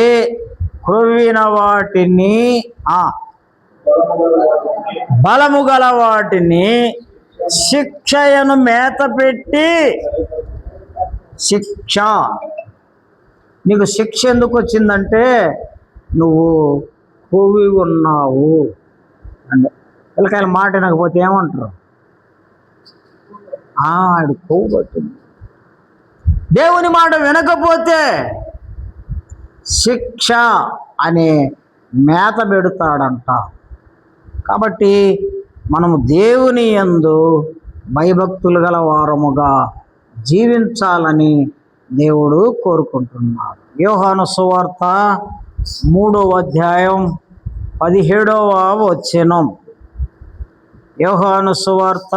క్రొవ్విన వాటిని, బలము గల వాటిని శిక్షయను మేత పెట్టి, శిక్ష, నీకు శిక్ష ఎందుకు వచ్చిందంటే నువ్వు కొవ్వి ఉన్నావు అంటే. పిల్లకాయల మాట వినకపోతే ఏమంటారు? ఆడు కొవ్వు పట్టింది. దేవుని మాట వినకపోతే శిక్ష అనే మేత పెడతాడంట. కాబట్టి మనము దేవుని యందు భయభక్తులు గల వారముగా జీవించాలని దేవుడు కోరుకుంటున్నాడు. యోహాను సువార్త 3వ అధ్యాయం 17వ వచనం. యోహాను సువార్త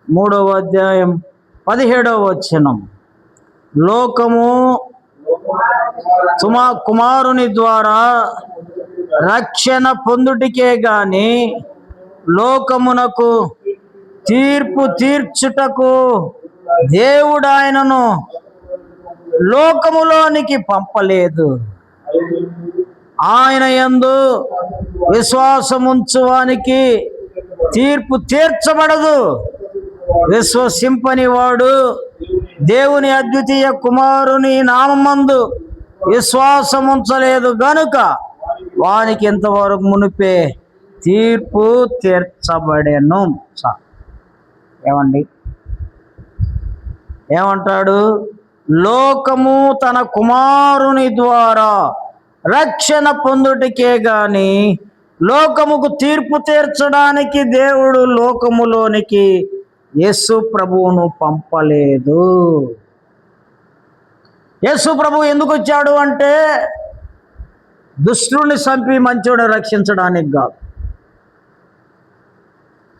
3వ అధ్యాయం 17వ వచనం. లోకము కుమారుని ద్వారా రక్షణ పొందుటికే గాని లోకమునకు తీర్పు తీర్చుటకు దేవుడు ఆయనను లోకములోనికి పంపలేదు. ఆయన యందు విశ్వాసముంచువానికి తీర్పు తీర్చబడదు. విశ్వసింపని వాడు దేవుని అద్వితీయ కుమారుని నామమందు విశ్వాసముంచలేదు గనుక వానికి ఇంతవరకు మునిపే తీర్పు తీర్చబడెను. ఏమండి, ఏమంటాడు? లోకము తన కుమారుని ద్వారా రక్షణ పొందుటికే గాని లోకముకు తీర్పు తీర్చడానికి దేవుడు లోకములోనికి యేసు ప్రభువును పంపలేదు. యేసు ప్రభువు ఎందుకు వచ్చాడు అంటే దుష్టుని చంపి మంచోడు రక్షించడానికి కాదు,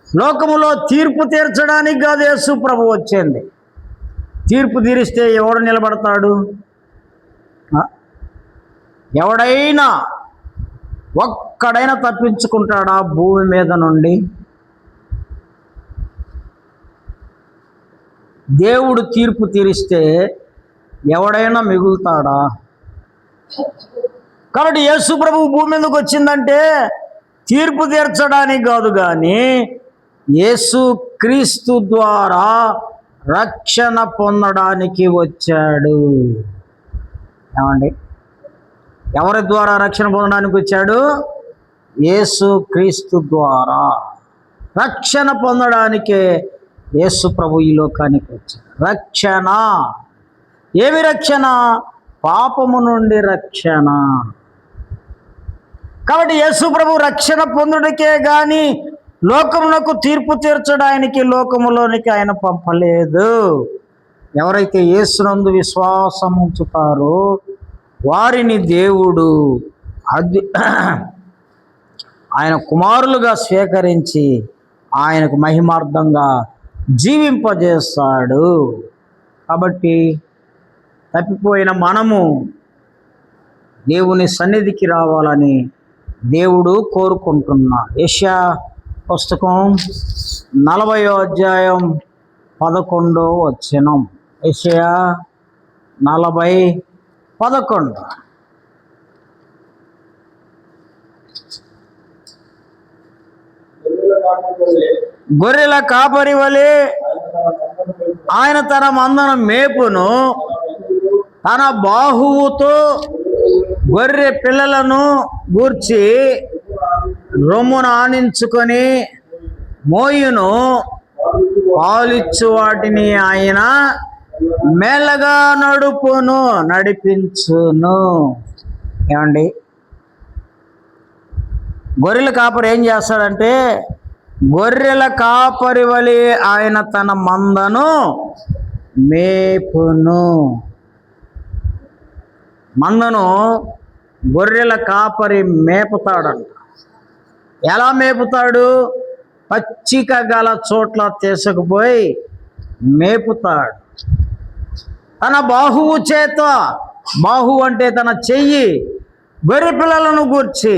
లోకములో తీర్పు తీర్చడానికి కాదు యేసు ప్రభు వచ్చింది. తీర్పు తీరిస్తే ఎవడు నిలబడతాడు? ఎవడైనా ఒక్కడైనా తప్పించుకుంటాడా భూమి మీద నుండి? దేవుడు తీర్పు తీరిస్తే ఎవడైనా మిగులుతాడా? కాబట్టి యేసు ప్రభువు భూమి మీదకి వచ్చిందంటే తీర్పు తీర్చడానికి కాదు, కానీ యేసు క్రీస్తు ద్వారా రక్షణ పొందడానికి వచ్చాడు. ఏమండి, ఎవరి ద్వారా రక్షణ పొందడానికి వచ్చాడు? యేసు క్రీస్తు ద్వారా రక్షణ పొందడానికే యేసు ప్రభు ఈ లోకానికి వచ్చాడు. రక్షణ, ఏమి రక్షణ? పాపము నుండి రక్షణ. కాబట్టి యేసు ప్రభు రక్షణ పొందుడికే గాని లోకమునకు తీర్పు తీర్చడానికి లోకములోనికి ఆయన పంపలేదు. ఎవరైతే యేసునందు విశ్వాసం ఉంచుతారో వారిని దేవుడు ఆయన కుమారులుగా స్వీకరించి ఆయనకు మహిమార్థంగా జీవింపజేస్తాడు. కాబట్టి తప్పిపోయిన మనము దేవుని సన్నిధికి రావాలని దేవుడు కోరుకుంటున్నాడు. యెషయా పుస్తకం 40వ అధ్యాయం 11వ వచనం. యెషయా 40:11. గొర్రెల కాపరి వలె ఆయన తన మందను మేపును, తన బాహువుతో గొర్రె పిల్లలను గూర్చి రొమ్మును ఆనించుకొని మోయును, పాలిచ్చు వాటిని ఆయన మెల్లగా నడిపించును. ఏమండి, గొర్రెల కాపరి ఏం చేస్తాడంటే గొర్రెల కాపరి వలె ఆయన తన మందను మేపును. మందను గొర్రెల కాపరి మేపుతాడంట. ఎలా మేపుతాడు? పచ్చిక గల చోట్ల తీసుకుపోయి మేపుతాడు. తన బాహువు చేత, బాహువు అంటే తన చెయ్యి, గొర్రె పిల్లలను గూర్చి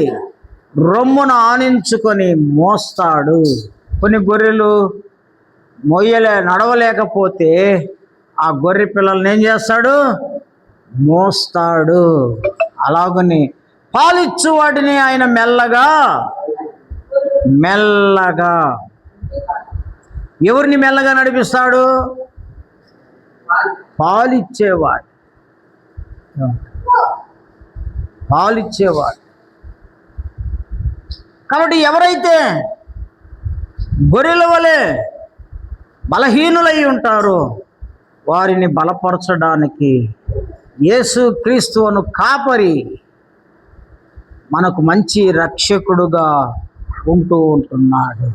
రొమ్మును ఆనించుకొని మోస్తాడు. కొన్ని గొర్రెలు నడవలేకపోతే ఆ గొర్రె పిల్లల్ని ఏం చేస్తాడు? మోస్తాడు. అలాగని పాలిచ్చు వాటిని ఆయన మెల్లగా ఎవరిని మెల్లగా నడిపిస్తాడు? పాలిచ్చేవాడు. కాబట్టి ఎవరైతే గొర్రెల వలె బలహీనులై ఉంటారో వారిని బలపరచడానికి యేసు క్రీస్తువును కాపరి మనకు మంచి రక్షకుడుగా ఉంటున్నాడు.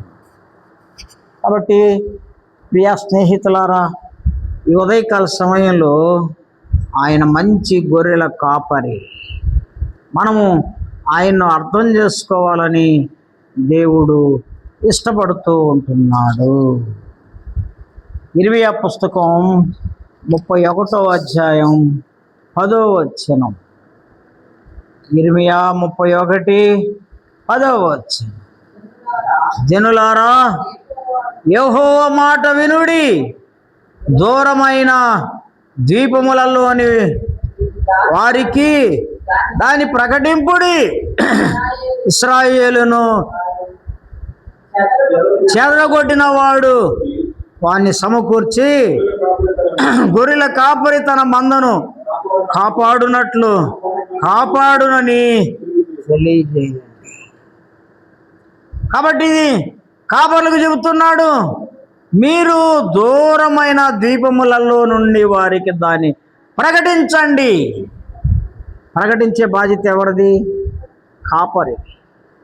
కాబట్టి ప్రియ స్నేహితులారా, ఈ ఉదయకాల సమయంలో ఆయన మంచి గొర్రెల కాపరి. మనము ఆయన్ను అర్థం చేసుకోవాలని దేవుడు ఇష్టపడుతూ ఉంటున్నాడు. ఇర్మియా పుస్తకం 31వ అధ్యాయం 10వ వచనం. ఇర్మియా 31:10. జనులారా, యెహోవా మాట వినుడి, దూరమైన ద్వీపములలోని వారికి దాన్ని ప్రకటింపుడి. ఇశ్రాయేలును చెదరగొట్టిన వాడు వాణ్ణి సమకూర్చి గొర్రెల కాపరి తన మందను కాపాడునట్లు కాపాడునని తెలియజేయండి. కాబట్టి కాపరులకు చెబుతున్నాడు, మీరు దూరమైన ద్వీపములలో నుండి వారికి దాన్ని ప్రకటించండి. ప్రకటించే బాధ్యత ఎవరిది? కాపరి,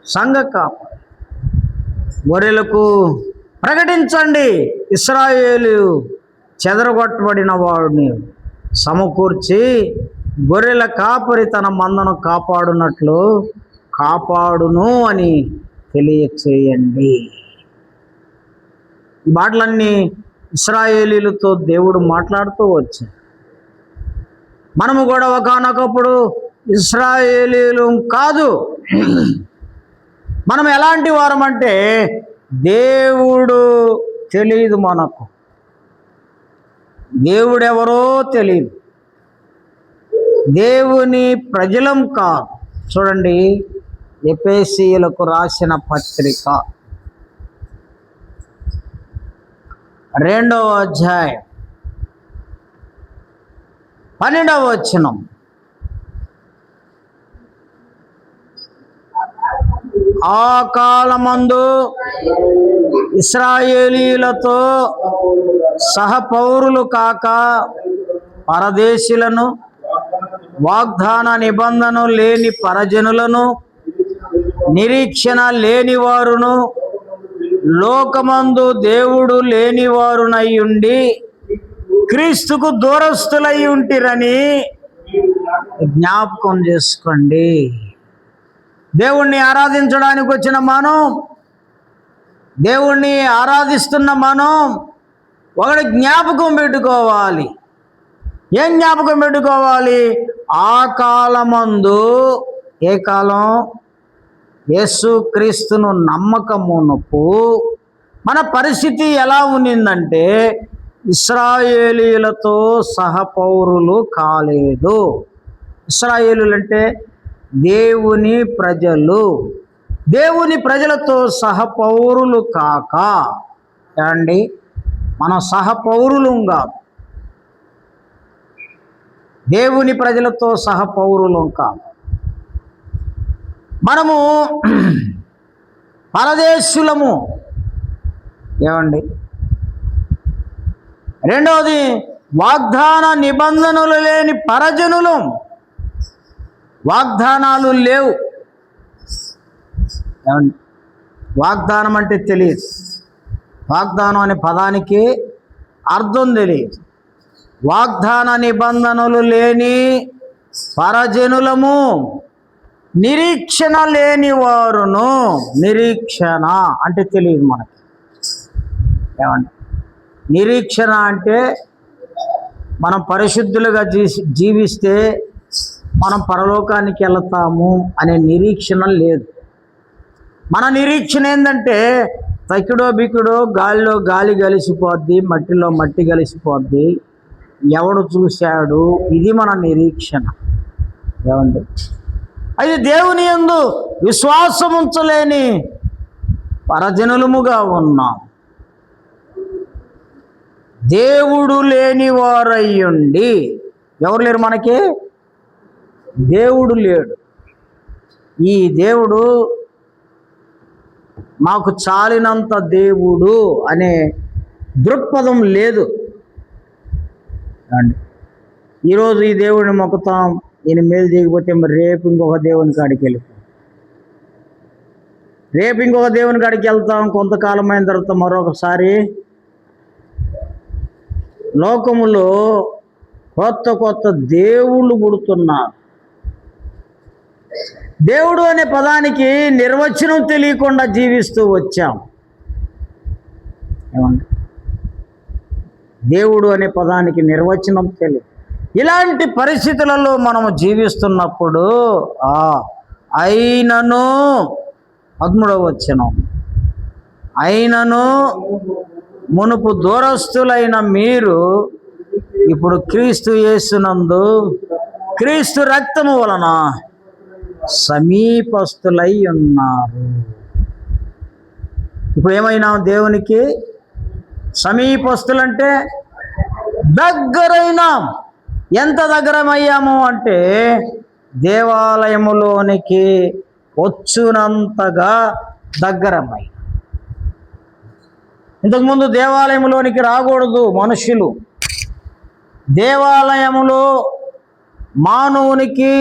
సంఘ కాపరి. గొర్రెలకు ప్రకటించండి, ఇశ్రాయేలు చెదరగొట్టబడిన వాడిని సమకూర్చి గొర్రెల కాపరి తన మందను కాపాడునట్లు కాపాడును అని తెలియచేయండి. ఈ మాటలన్నీ ఇశ్రాయేలీలతో దేవుడు మాట్లాడుతూ వచ్చాడు. మనము కూడా ఒకానొకప్పుడు ఇశ్రాయేలీలు కాదు. మనం ఎలాంటి వారమంటే దేవుడు తెలియదు, మనకు దేవుడెవరో తెలియదు, దేవుని ప్రజలం కాదు. చూడండి, ఎఫెసీయులకు రాసిన పత్రిక 2వ అధ్యాయం 12వ వచనం. ఆ కాలమందు ఇశ్రాయేలీలతో సహపౌరులు కాక పరదేశులను, వాగ్దాన నిబంధన లేని పరజనులను, నిరీక్షణ లేనివారును, లోకమందు దేవుడు లేనివారునయ్యుండి క్రీస్తుకు దూరస్తులై ఉంటిరని జ్ఞాపకం చేసుకోండి. దేవుణ్ణి ఆరాధించడానికి వచ్చిన మనం, దేవుణ్ణి ఆరాధిస్తున్న మనం ఒకటి జ్ఞాపకం పెట్టుకోవాలి. ఏం జ్ఞాపకం పెట్టుకోవాలి? ఆ కాలమందు, ఏ కాలం? యేసుక్రీస్తును నమ్మకమునపు మన పరిస్థితి ఎలా ఉన్నిందంటే ఇశ్రాయేలీలతో సహపౌరులు కాలేదు. ఇశ్రాయేలులు అంటే దేవుని ప్రజలు. దేవుని ప్రజలతో సహపౌరులు కాక, ఏమండి, మనం సహపౌరులం కాదు. దేవుని ప్రజలతో సహపౌరులం కాదు. మనము పరదేశులము. ఏమండి? రెండవది, వాగ్దాన నిబంధనలు లేని పరజనులం. వాగ్దానాలు లేవు. ఏమండి? వాగ్దానం అంటే తెలియదు. వాగ్దానం అనే పదానికి అర్థం తెలియదు. వాగ్దాన నిబంధనలు లేని పరజనులము, నిరీక్షణ లేని వారును. నిరీక్షణ అంటే తెలియదు మనకి. ఏమండి? నిరీక్షణ అంటే మనం పరిశుద్ధులుగా జీవిస్తే మనం పరలోకానికి వెళతాము అనే నిరీక్షణ లేదు. మన నిరీక్షణ ఏంటంటే తకిడో బికిడో, గాలిలో గాలి కలిసిపోద్ది, మట్టిలో మట్టి కలిసిపోద్ది, ఎవడు చూశాడు, ఇది మన నిరీక్షణ. ఏమండి? అది దేవుని యందు విశ్వాసం ఉంచలేని పరజనులముగా ఉన్నాం. దేవుడు లేని వారయ్యుండి, ఎవరు లేరు మనకి? దేవుడు లేడు. ఈ దేవుడు మాకు చాలినంత దేవుడు అనే దృక్పథం లేదు. అండి, ఈరోజు ఈ దేవుడిని మొక్కుతాం, ఈయన మేలు చేయకపోతే మరి రేపు ఇంకొక దేవుని కాడికి వెళ్తాం. రేపు ఇంకొక దేవుని కాడికి వెళ్తాం. కొంతకాలం అయిన తర్వాత మరొకసారి లోకములో కొత్త కొత్త దేవుళ్ళు పుడుతున్నారు. దేవుడు అనే పదానికి నిర్వచనం తెలియకుండా జీవిస్తూ వచ్చాం. ఏమండి? దేవుడు అనే పదానికి నిర్వచనం తెలియదు. ఇలాంటి పరిస్థితులలో మనము జీవిస్తున్నప్పుడు అయినను 13వ వచనం, అయినను మునుపు దూరస్తులైన మీరు ఇప్పుడు క్రీస్తు యేసునందు క్రీస్తు రక్తము వలన సమీపస్తులై ఉన్నారు. ఇప్పుడు ఏమైనా దేవునికి సమీపస్తులంటే దగ్గరైనా. ఎంత దగ్గరమయ్యాము అంటే దేవాలయములోనికి వచ్చునంతగా దగ్గరమై. ఇంతకుముందు దేవాలయంలోనికి రాకూడదు మనుష్యులు. దేవాలయములో మానవునికి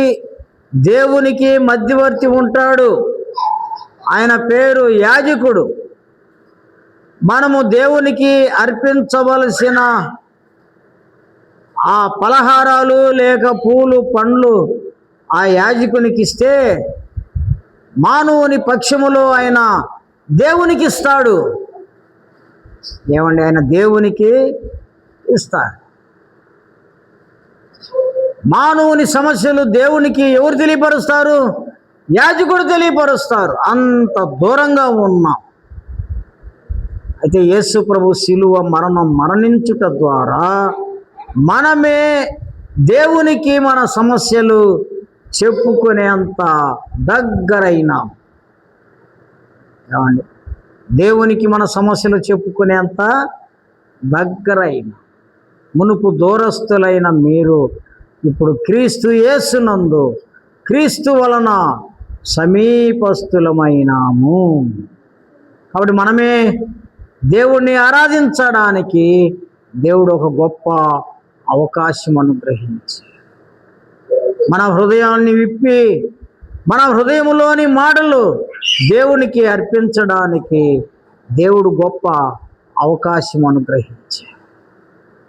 దేవునికి మధ్యవర్తి ఉంటాడు, ఆయన పేరు యాజకుడు. మనము దేవునికి అర్పించవలసిన ఆ పలహారాలు లేక పూలు పండ్లు ఆ యాజకునికి ఇస్తే మానవుని పక్షములో ఆయన దేవునికి ఇస్తాడు. ఏమండి, ఆయన దేవునికి ఇస్తాడు. మానవుని సమస్యలు దేవునికి ఎవరు తెలియపరుస్తారు? యాజకుడు తెలియపరుస్తారు. అంత దూరంగా ఉన్నాం. అయితే యేసు ప్రభు శిలువ మరణం మరణించుట ద్వారా మనమే దేవునికి మన సమస్యలు చెప్పుకునేంత దగ్గరైనాం. ఏమండి, దేవునికి మన సమస్యలు చెప్పుకునేంత దగ్గరైనా. మునుపు దూరస్తులైన మీరు ఇప్పుడు క్రీస్తు యేసునందు క్రీస్తు వలన సమీపస్తులమైనాము. కాబట్టి మనమే దేవుణ్ణి ఆరాధించడానికి దేవుడు ఒక గొప్ప అవకాశం అనుగ్రహించి మన హృదయాన్ని విప్పి మన హృదయంలోని మాటలు దేవునికి అర్పించడానికి దేవుడు గొప్ప అవకాశం అనుగ్రహించి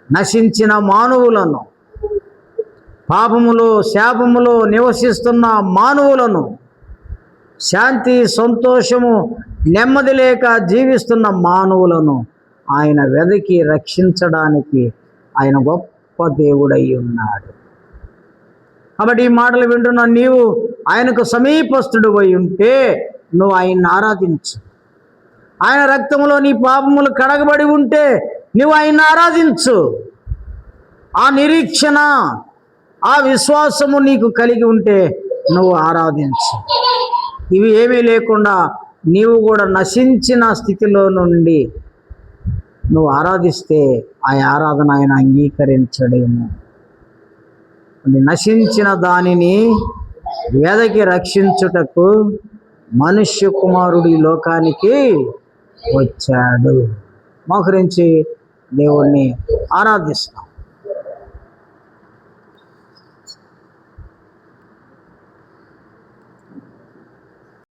నశించిన మానవులను, పాపములో శాపములో నివసిస్తున్న మానవులను, శాంతి సంతోషము నెమ్మది లేక జీవిస్తున్న మానవులను ఆయన వెదకి రక్షించడానికి ఆయన గొప్ప దేవుడై ఉన్నాడు. కాబట్టి ఈ మాటలు వింటున్న నీవు ఆయనకు సమీపస్తుడు అయి ఉంటే నువ్వు ఆయన్ని ఆరాధించు. ఆయన రక్తములో నీ పాపములు కడగబడి ఉంటే నువ్వు ఆయన్ని ఆరాధించు. ఆ నిరీక్షణ, ఆ విశ్వాసము నీకు కలిగి ఉంటే నువ్వు ఆరాధించు. ఇవి ఏమీ లేకుండా నీవు కూడా నశించిన స్థితిలో నుండి నువ్వు ఆరాధిస్తే ఆ ఆరాధన ఆయన అంగీకరించడేమో. నశించిన దానిని వెదకి రక్షించుటకు మనుష్య కుమారుడు ఈ లోకానికి వచ్చాడు. మోకరించి దేవుణ్ణి ఆరాధిస్తాం.